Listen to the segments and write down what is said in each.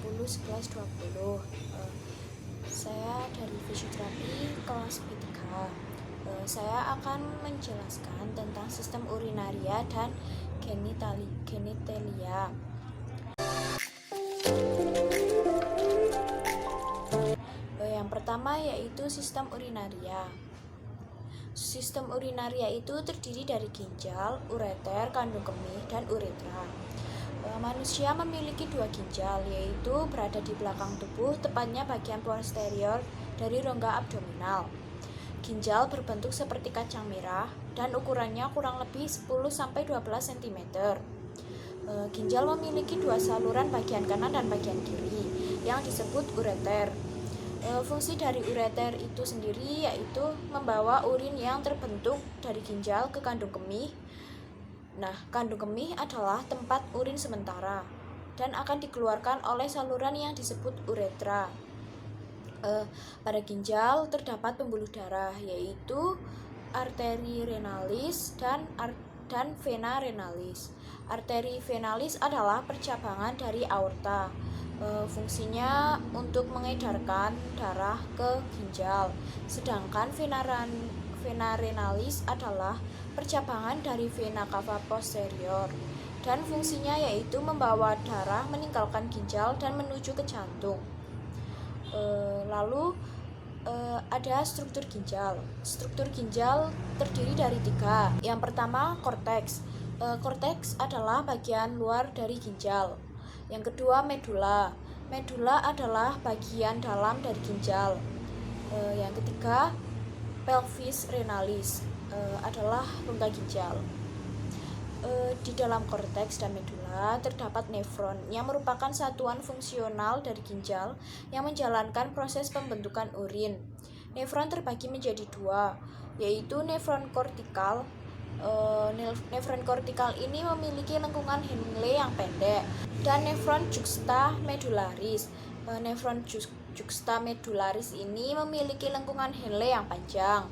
20 Saya dari fisioterapi kelas B3. Saya akan menjelaskan tentang sistem urinaria dan genitalia. Yang pertama yaitu sistem urinaria. Sistem urinaria itu terdiri dari ginjal, ureter, kandung kemih, dan uretra. Manusia memiliki dua ginjal, yaitu berada di belakang tubuh, tepatnya bagian posterior dari rongga abdominal. Ginjal berbentuk seperti kacang merah dan ukurannya kurang lebih 10-12 cm. Ginjal memiliki dua saluran, bagian kanan dan bagian kiri, yang disebut ureter. Fungsi dari ureter itu sendiri yaitu membawa urin yang terbentuk dari ginjal ke kandung kemih. Nah, kandung kemih adalah tempat urin sementara dan akan dikeluarkan oleh saluran yang disebut uretra. Pada ginjal terdapat pembuluh darah yaitu arteri renalis dan vena renalis. Arteri venalis adalah percabangan dari aorta. Fungsinya untuk mengedarkan darah ke ginjal, sedangkan vena renalis adalah percabangan dari vena cava posterior dan fungsinya yaitu membawa darah meninggalkan ginjal dan menuju ke jantung. Lalu ada struktur ginjal. Struktur ginjal terdiri dari 3. Yang pertama, korteks. Korteks adalah bagian luar dari ginjal. Yang kedua, medula. Medula adalah bagian dalam dari ginjal. Yang ketiga, pelvis renalis adalah rongga ginjal. Di dalam korteks dan medula terdapat nefron yang merupakan satuan fungsional dari ginjal yang menjalankan proses pembentukan urin. Nefron terbagi menjadi 2, yaitu nefron kortikal. Nefron kortikal ini memiliki lengkungan Henle yang pendek dan nefron juxtamedularis. Nefron juxtamedularis ini memiliki lengkungan Henle yang panjang.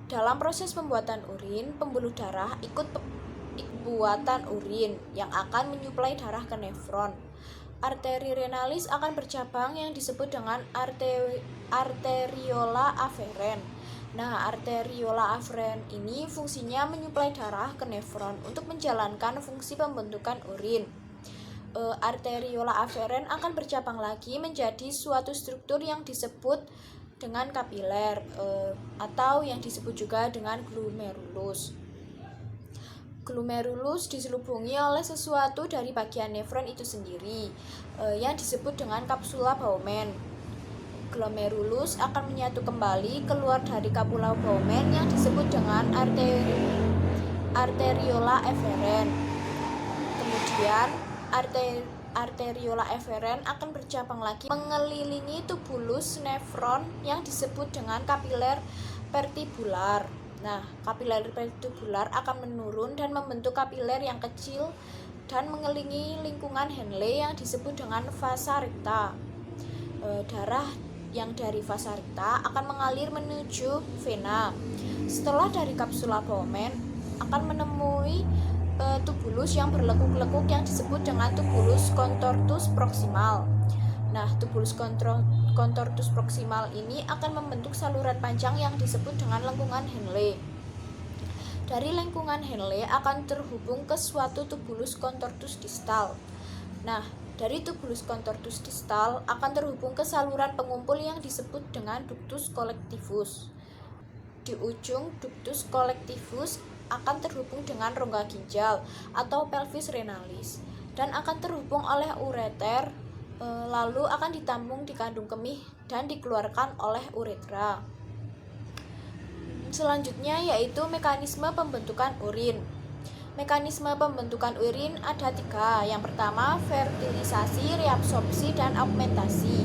Dalam proses pembuatan urin, pembuluh darah ikut pembuatan urin yang akan menyuplai darah ke nefron. Arteri renalis akan bercabang yang disebut dengan arteriola afferent. Nah, arteriola afferent ini fungsinya menyuplai darah ke nefron untuk menjalankan fungsi pembentukan urin. Arteriola afferent akan bercabang lagi menjadi suatu struktur yang disebut dengan kapiler atau yang disebut juga dengan glomerulus. Glomerulus diselubungi oleh sesuatu dari bagian nefron itu sendiri yang disebut dengan kapsula Bowman. Glomerulus akan menyatu kembali keluar dari kapsula Bowman yang disebut dengan arteriola efferent. Kemudian arteriola efferent akan bercabang lagi mengelilingi tubulus nefron yang disebut dengan kapiler vertibular. Nah, kapiler vertibular akan menurun dan membentuk kapiler yang kecil dan mengelilingi lingkungan Henle yang disebut dengan vasa recta. Darah yang dari vasa recta akan mengalir menuju vena. Setelah dari kapsula Bowman akan menemui tubulus yang berlekuk-lekuk yang disebut dengan tubulus contortus proximal. Nah, tubulus contortus proximal ini akan membentuk saluran panjang yang disebut dengan lengkungan Henle. Dari lengkungan Henle akan terhubung ke suatu tubulus contortus distal. Nah, dari tubulus contortus distal akan terhubung ke saluran pengumpul yang disebut dengan ductus collectivus. Di ujung ductus collectivus akan terhubung dengan rongga ginjal atau pelvis renalis dan akan terhubung oleh ureter, lalu akan ditampung di kandung kemih dan dikeluarkan oleh uretra. Selanjutnya yaitu mekanisme pembentukan urin. Mekanisme pembentukan urin ada 3. Yang pertama, fertilisasi, reabsorpsi, dan augmentasi.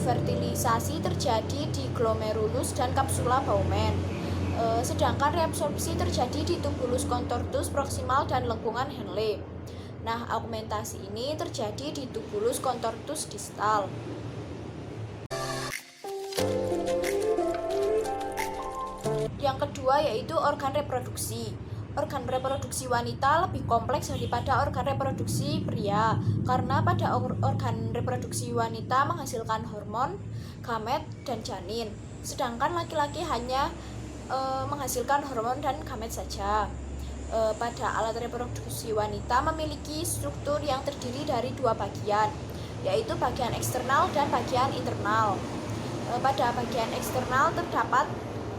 Fertilisasi terjadi di glomerulus dan kapsula Bowman. Sedangkan reabsorpsi terjadi di tubulus contortus proximal dan lengkungan Henle. Nah, augmentasi ini terjadi di tubulus contortus distal. Yang kedua yaitu organ reproduksi. organ reproduksi wanita lebih kompleks daripada organ reproduksi pria, karena pada organ reproduksi wanita menghasilkan hormon, gamet, dan janin, sedangkan laki-laki hanya menghasilkan hormon dan gamet saja. Pada alat reproduksi wanita memiliki struktur yang terdiri dari dua bagian, yaitu bagian eksternal dan bagian internal. Pada bagian eksternal terdapat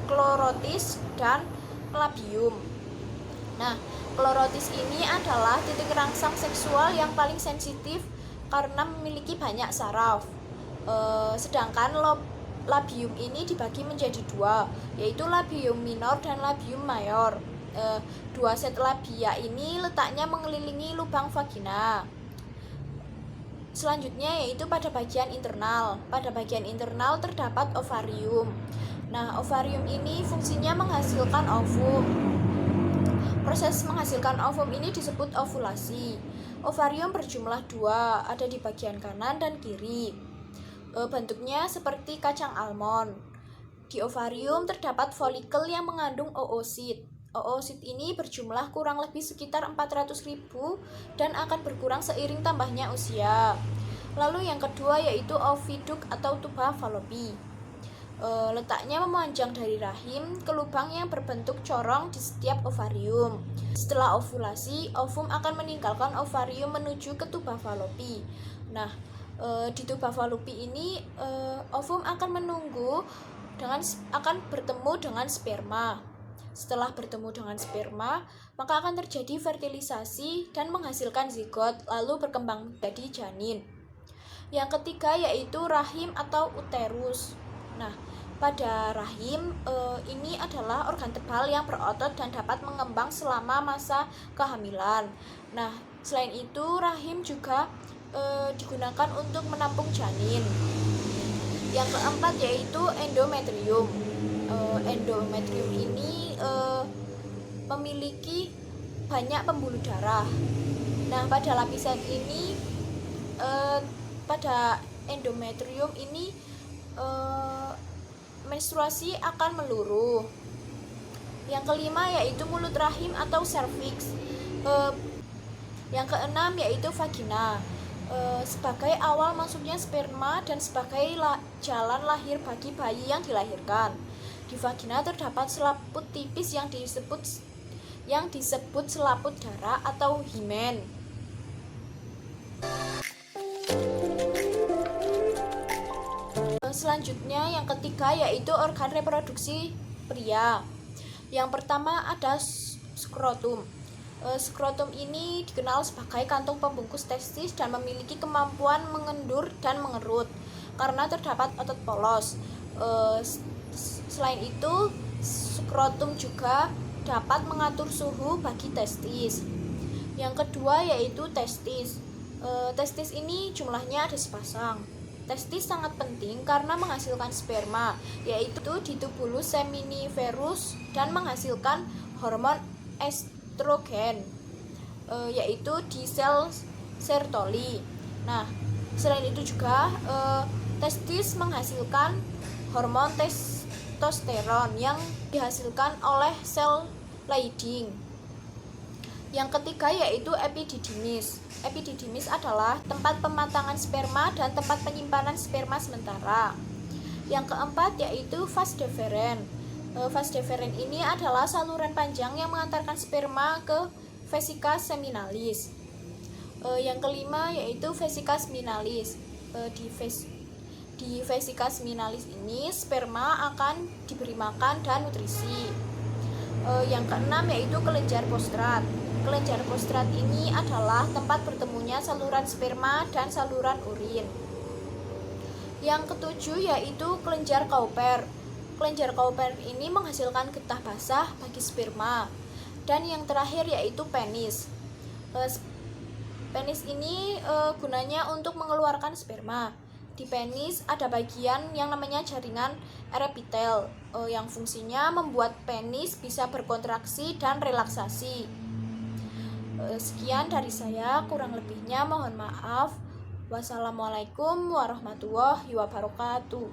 klorotis dan labium. Nah, klorotis ini adalah titik rangsang seksual yang paling sensitif karena memiliki banyak saraf. Sedangkan labium ini dibagi menjadi dua, yaitu labium minor dan labium mayor. Dua set labia ini letaknya mengelilingi lubang vagina. Selanjutnya yaitu pada bagian internal. Pada bagian internal terdapat ovarium. Nah, ovarium ini fungsinya menghasilkan ovum. Proses menghasilkan ovum ini disebut ovulasi. Ovarium berjumlah dua, ada di bagian kanan dan kiri. Bentuknya seperti kacang almond. Di ovarium terdapat folikel yang mengandung oosit. Oosit ini berjumlah kurang lebih sekitar 400.000 dan akan berkurang seiring tambahnya usia. Lalu yang kedua yaitu oviduk atau tuba Fallopi. Letaknya memanjang dari rahim ke lubang yang berbentuk corong di setiap ovarium. Setelah ovulasi, ovum akan meninggalkan ovarium menuju ke tuba Fallopi. Nah, di tuba Fallopi ini ovum akan bertemu dengan sperma. Setelah bertemu dengan sperma, maka akan terjadi fertilisasi dan menghasilkan zigot, lalu berkembang menjadi janin. Yang ketiga yaitu rahim atau uterus. Nah, pada rahim ini adalah organ tebal yang berotot dan dapat mengembang selama masa kehamilan. Nah, selain itu rahim juga digunakan untuk menampung janin. Yang keempat yaitu endometrium. Endometrium ini memiliki banyak pembuluh darah. Nah, pada lapisan ini pada endometrium ini menstruasi akan meluruh. Yang kelima yaitu mulut rahim atau serviks. Yang keenam yaitu vagina. Sebagai awal masuknya sperma dan sebagai jalan lahir bagi bayi yang dilahirkan. Di vagina terdapat selaput tipis yang disebut selaput darah atau himen. Selanjutnya yang ketiga yaitu organ reproduksi pria. Yang pertama ada skrotum. Skrotum ini dikenal sebagai kantung pembungkus testis dan memiliki kemampuan mengendur dan mengerut karena terdapat otot polos. Selain itu, skrotum juga dapat mengatur suhu bagi testis. Yang kedua yaitu testis. Testis ini jumlahnya ada sepasang. Testis sangat penting karena menghasilkan sperma, yaitu di tubulus seminiferus dan menghasilkan hormon estrogen, yaitu di sel Sertoli. Nah, selain itu juga testis menghasilkan hormon testosteron yang dihasilkan oleh sel Leydig. Yang ketiga yaitu epididymis. Epididymis adalah tempat pematangan sperma dan tempat penyimpanan sperma sementara. Yang keempat yaitu vas deferens. Vas deferens ini adalah saluran panjang yang mengantarkan sperma ke vesika seminalis. Yang kelima yaitu vesika seminalis. Di vesika seminalis ini sperma akan diberi makan dan nutrisi. Yang keenam yaitu kelenjar prostrat. Kelenjar prostrat ini adalah tempat bertemunya saluran sperma dan saluran urin. Yang ketujuh yaitu kelenjar Cowper. Kelenjar Cowper ini menghasilkan getah basah bagi sperma. Dan yang terakhir yaitu penis. Penis ini gunanya untuk mengeluarkan sperma. Di penis ada bagian yang namanya jaringan epitel yang fungsinya membuat penis bisa berkontraksi dan relaksasi. Sekian dari saya, kurang lebihnya mohon maaf. Wassalamualaikum warahmatullahi wabarakatuh.